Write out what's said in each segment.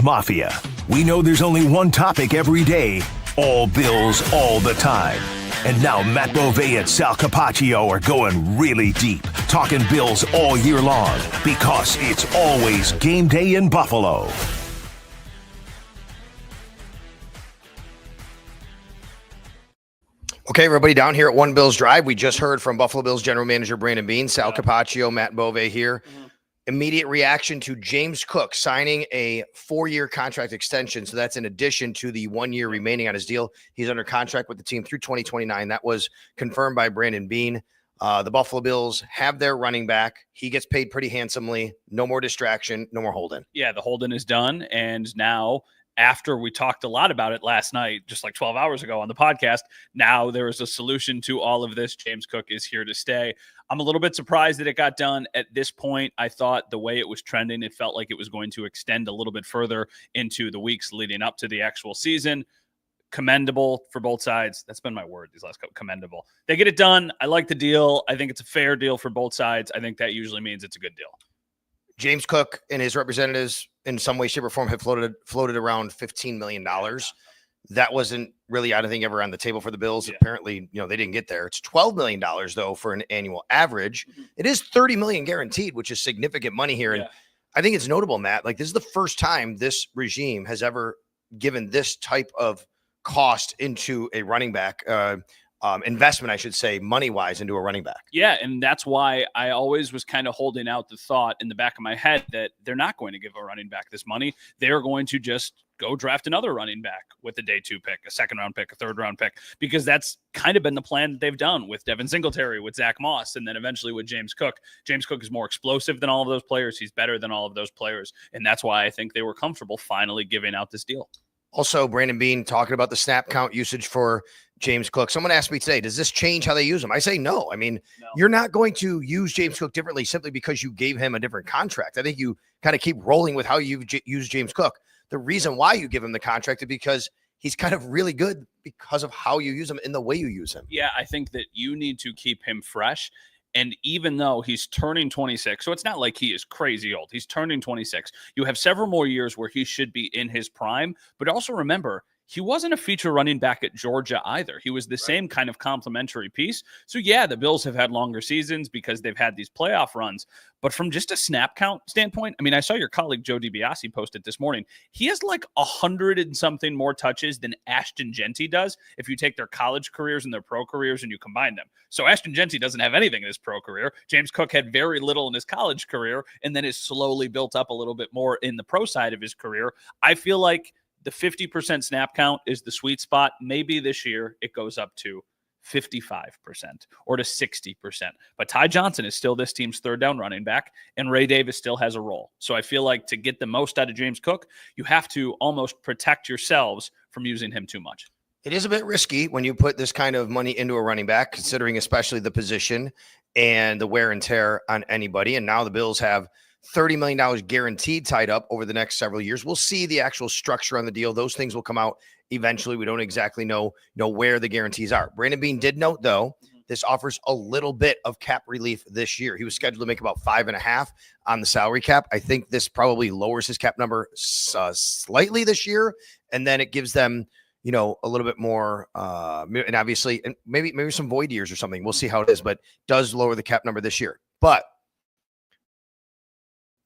Mafia. We know there's only one topic every day, all Bills all the time. And now Matt Bovee and Sal Capaccio are going really deep, talking Bills all year long, because it's always game day in Buffalo. Okay, everybody, down here at One Bills Drive, we just heard from Buffalo Bills General Manager Brandon Beane, Sal Capaccio, Matt Bovee here. Immediate reaction to James Cook signing a 4-year contract extension. So that's in addition to the 1 year remaining on his deal. He's under contract with the team through 2029. That was confirmed by Brandon Beane. The Buffalo Bills have their running back. He gets paid pretty handsomely. No more distraction. No more holding. Yeah, the holding is done. And now, after we talked a lot about it last night, just like 12 hours ago on the podcast, now there is a solution to all of this. James Cook is here to stay. I'm a little bit surprised that it got done at this point. I thought the way it was trending, it felt like it was going to extend a little bit further into the weeks leading up to the actual season. Commendable for both sides. That's been my word these last couple. Commendable. They get it done. I like the deal. I think it's a fair deal for both sides. I think that usually means it's a good deal. James Cook and his representatives in some way, shape, or form have floated around $15 million. That wasn't really, I don't think, ever on the table for the Bills. Yeah. Apparently, they didn't get there. It's $12 million, though, for an annual average. Mm-hmm. It is $30 million guaranteed, which is significant money here. Yeah. And I think it's notable, Matt, like this is the first time this regime has ever given this type of cost into a running back investment, I should say, money-wise into a running back. Yeah, and that's why I always was kind of holding out the thought in the back of my head that they're not going to give a running back this money. They're going to just go draft another running back with a day 2 pick, a 2nd-round pick, a 3rd-round pick, because that's kind of been the plan that they've done with Devin Singletary, with Zach Moss, and then eventually with James Cook. James Cook is more explosive than all of those players. He's better than all of those players, and that's why I think they were comfortable finally giving out this deal. Also, Brandon Beane talking about the snap count usage for James Cook. Someone asked me today, does this change how they use him? I say no. I mean, You're not going to use James Cook differently simply because you gave him a different contract. I think you kind of keep rolling with how you've used James Cook. The reason why you give him the contract is because he's kind of really good because of how you use him and the way you use him. Yeah, I think that you need to keep him fresh. And even though he's turning 26, so it's not like he is crazy old. He's turning 26. You have several more years where he should be in his prime. But also remember, he wasn't a feature running back at Georgia either. He was the same kind of complementary piece. So, yeah, the Bills have had longer seasons because they've had these playoff runs. But from just a snap count standpoint, I mean, I saw your colleague Joe DiBiase post it this morning. He has like 100 and something more touches than Ashton Genty does if you take their college careers and their pro careers and you combine them. So Ashton Genty doesn't have anything in his pro career. James Cook had very little in his college career and then has slowly built up a little bit more in the pro side of his career. I feel like the 50% snap count is the sweet spot. Maybe this year it goes up to 55% or to 60%. But Ty Johnson is still this team's 3rd down running back, and Ray Davis still has a role. So I feel like to get the most out of James Cook, you have to almost protect yourselves from using him too much. It is a bit risky when you put this kind of money into a running back, considering especially the position and the wear and tear on anybody. And now the Bills have $30 million guaranteed tied up over the next several years. We'll see the actual structure on the deal. Those things will come out eventually. We don't exactly know where the guarantees are. Brandon Beane did note, though, this offers a little bit of cap relief this year. He was scheduled to make about 5.5 on the salary cap. I think this probably lowers his cap number slightly this year, and then it gives them, a little bit more, and obviously, and maybe some void years or something. We'll see how it is, but does lower the cap number this year. But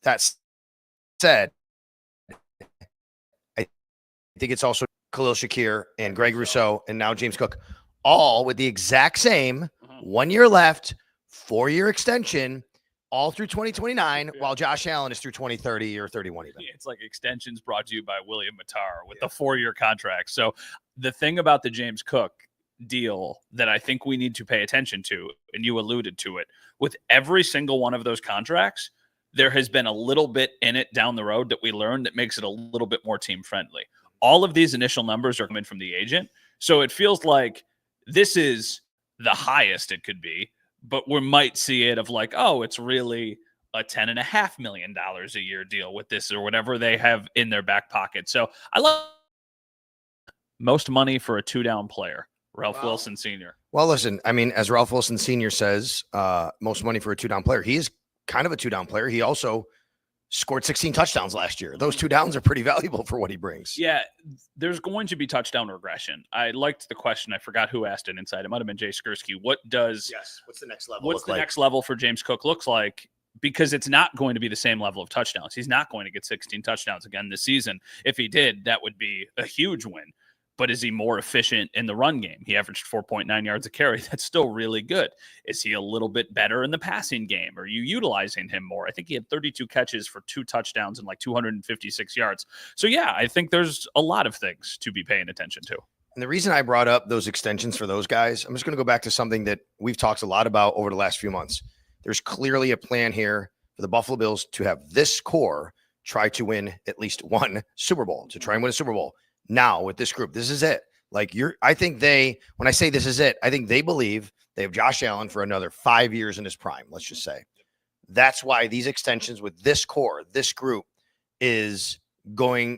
that said, I think it's also Khalil Shakir and Greg Rousseau and now James Cook, all with the exact same 1 year left, 4-year extension, all through 2029, while Josh Allen is through 2030 or 31 even. Yeah, it's like extensions brought to you by William Matar with the 4-year contract. So the thing about the James Cook deal that I think we need to pay attention to, and you alluded to it, with every single one of those contracts, there has been a little bit in it down the road that we learned that makes it a little bit more team friendly. All of these initial numbers are coming from the agent. So it feels like this is the highest it could be, but we might see it of like, oh, it's really a $10.5 million a year deal with this or whatever they have in their back pocket. So I love most money for a 2-down player, Ralph Wilson Sr. Well, listen, I mean, as Ralph Wilson Sr. says, most money for a 2-down player. He is kind of a 2-down player. He also scored 16 touchdowns last year. Those 2 downs are pretty valuable for what he brings. Yeah, there's going to be touchdown regression. I liked the question. I forgot who asked it inside. It might have been Jay Skursky. What's the next level? What's the next level for James Cook looks like? Because it's not going to be the same level of touchdowns. He's not going to get 16 touchdowns again this season. If he did, that would be a huge win. But is he more efficient in the run game? He averaged 4.9 yards a carry. That's still really good. Is he a little bit better in the passing game? Are you utilizing him more? I think he had 32 catches for 2 touchdowns and like 256 yards. So, yeah, I think there's a lot of things to be paying attention to. And the reason I brought up those extensions for those guys, I'm just going to go back to something that we've talked a lot about over the last few months. There's clearly a plan here for the Buffalo Bills to have this core try to win at least one Super Bowl, to try and win a Super Bowl. Now with this group, this is it. I think when I say this is it, I think they believe they have Josh Allen for another 5 years in his prime. Let's just say that's why these extensions with this core, this group is going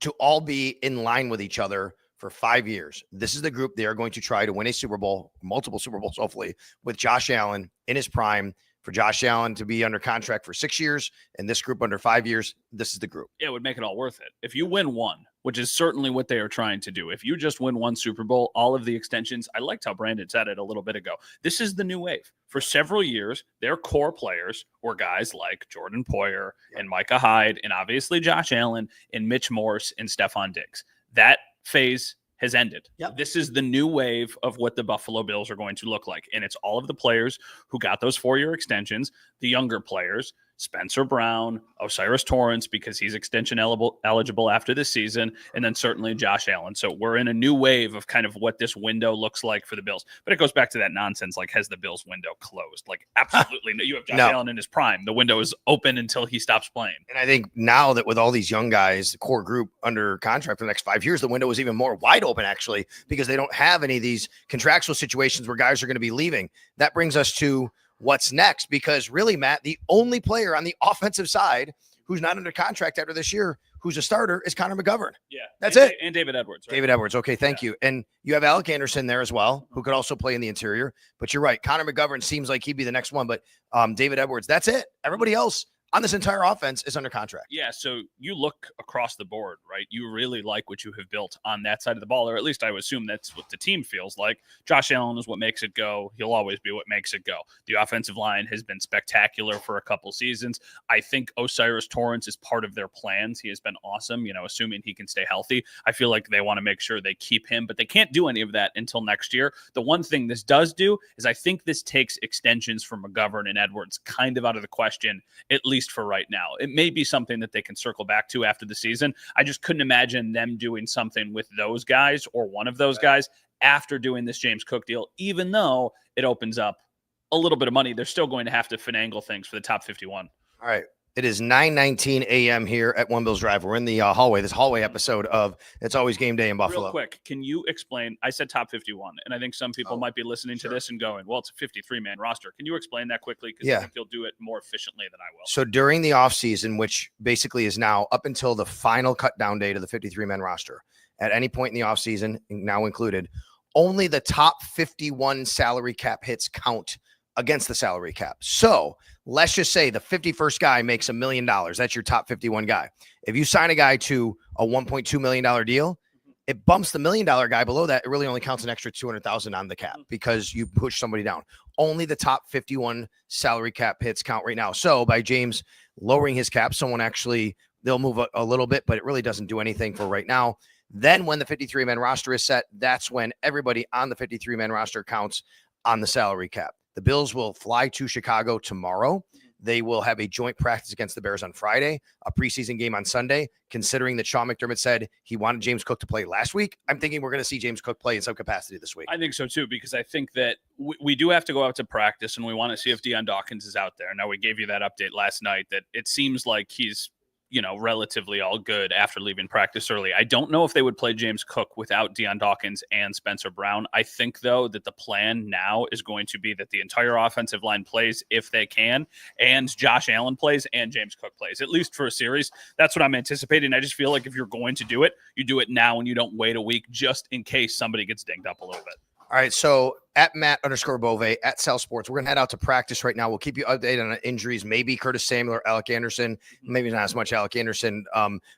to all be in line with each other for 5 years. This is the group they are going to try to win a Super Bowl, multiple Super Bowls, hopefully, with Josh Allen in his prime. For Josh Allen to be under contract for 6 years and this group under 5 years, this is the group. Yeah, it would make it all worth it. If you win one, which is certainly what they are trying to do, if you just win one Super Bowl, all of the extensions, I liked how Brandon said it a little bit ago. This is the new wave. For several years, their core players were guys like Jordan Poyer and Micah Hyde and obviously Josh Allen and Mitch Morse and Stephon Diggs. That phase has ended. Yep. This is the new wave of what the Buffalo Bills are going to look like. And it's all of the players who got those 4-year extensions, the younger players, Spencer Brown, Osiris Torrance, because he's extension eligible after this season, and then certainly Josh Allen. So we're in a new wave of kind of what this window looks like for the Bills. But it goes back to that nonsense, like, has the Bills window closed? Like, absolutely no. You have Josh Allen in his prime. The window is open until he stops playing. And I think now that with all these young guys, the core group under contract for the next 5 years, the window is even more wide open, actually, because they don't have any of these contractual situations where guys are going to be leaving. That brings us to what's next, because really, Matt, the only player on the offensive side who's not under contract after this year, who's a starter, is Connor McGovern. Yeah. That's it. And David Edwards. Right? David Edwards. Okay, thank you. And you have Alec Anderson there as well, who could also play in the interior. But you're right. Connor McGovern seems like he'd be the next one. But David Edwards, that's it. Everybody else on this entire offense is under contract. Yeah, so you look across the board, right? You really like what you have built on that side of the ball, or at least I would assume that's what the team feels like. Josh Allen is what makes it go. He'll always be what makes it go. The offensive line has been spectacular for a couple seasons. I think Osiris Torrance is part of their plans. He has been awesome, assuming he can stay healthy. I feel like they want to make sure they keep him, but they can't do any of that until next year. The one thing this does do is I think this takes extensions for McGovern and Edwards kind of out of the question, at least for right now. It may be something that they can circle back to after the season. I just couldn't imagine them doing something with those guys or one of those guys after doing this James Cook deal, even though it opens up a little bit of money. They're still going to have to finagle things for the top 51. All right. It is 9:19 a.m. here at One Bills Drive. We're in the hallway, this hallway episode of It's Always Game Day in Buffalo. Real quick, can you explain? I said top 51, and I think some people might be listening to this and going, well, it's a 53-man roster. Can you explain that quickly? Because I think you'll do it more efficiently than I will. So during the offseason, which basically is now up until the final cut down date of the 53-man roster, at any point in the offseason, now included, only the top 51 salary cap hits count against the salary cap. So let's just say the 51st guy makes $1 million. That's your top 51 guy. If you sign a guy to a $1.2 million deal, it bumps the $1 million guy below that. It really only counts an extra $200,000 on the cap because you push somebody down. Only the top 51 salary cap hits count right now. So by James lowering his cap, they'll move a little bit, but it really doesn't do anything for right now. Then when the 53-man roster is set, that's when everybody on the 53-man roster counts on the salary cap. The Bills will fly to Chicago tomorrow. They will have a joint practice against the Bears on Friday, a preseason game on Sunday. Considering that Sean McDermott said he wanted James Cook to play last week, I'm thinking we're going to see James Cook play in some capacity this week. I think so too, because I think that we do have to go out to practice, and we want to see if Deion Dawkins is out there. Now, we gave you that update last night that it seems like he's relatively all good after leaving practice early. I don't know if they would play James Cook without Deion Dawkins and Spencer Brown. I think, though, that the plan now is going to be that the entire offensive line plays if they can, and Josh Allen plays and James Cook plays, at least for a series. That's what I'm anticipating. I just feel like if you're going to do it, you do it now and you don't wait a week just in case somebody gets dinged up a little bit. All right, so at Matt_Bove, at Sal Sports, we're going to head out to practice right now. We'll keep you updated on injuries, maybe Curtis Samuel or Alec Anderson, maybe not as much Alec Anderson,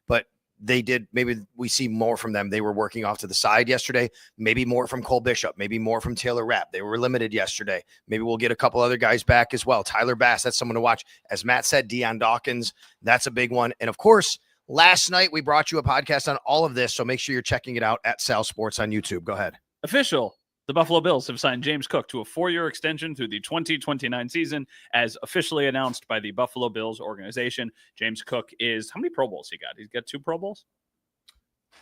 but maybe we see more from them. They were working off to the side yesterday, maybe more from Cole Bishop, maybe more from Taylor Rapp. They were limited yesterday. Maybe we'll get a couple other guys back as well. Tyler Bass, that's someone to watch. As Matt said, Deion Dawkins, that's a big one. And of course, last night we brought you a podcast on all of this, so make sure you're checking it out at Sal Sports on YouTube. Go ahead. Official. The Buffalo Bills have signed James Cook to a 4-year extension through the 2029 season, as officially announced by the Buffalo Bills organization. James Cook is, how many Pro Bowls he got? He's got 2 Pro Bowls?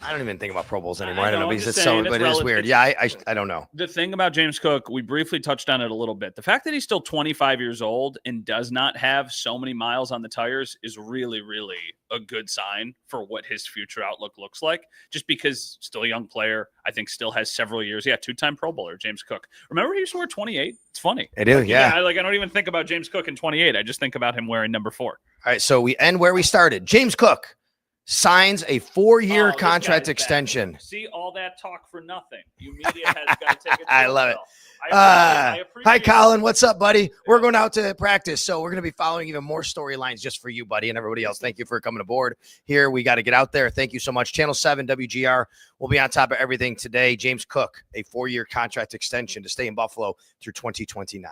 I don't even think about Pro Bowls anymore. I don't know because it's so, but it is weird. Yeah, I don't know. The thing about James Cook, we briefly touched on it a little bit. The fact that he's still 25 years old and does not have so many miles on the tires is really, really a good sign for what his future outlook looks like. Just because still a young player, I think still has several years. Yeah, 2-time Pro Bowler, James Cook. Remember he used to wear 28? It's funny. I do, yeah. I don't even think about James Cook in 28. I just think about him wearing number 4. All right, so we end where we started. James Cook signs a 4-year contract extension. Back. See all that talk for nothing. You media has got to take it. I love it. I appreciate hi, Colin. What's up, buddy? We're going out to practice, so we're going to be following even more storylines just for you, buddy, and everybody else. Thank you for coming aboard here. We got to get out there. Thank you so much. Channel 7, WGR, will be on top of everything today. James Cook, a 4-year contract extension to stay in Buffalo through 2029.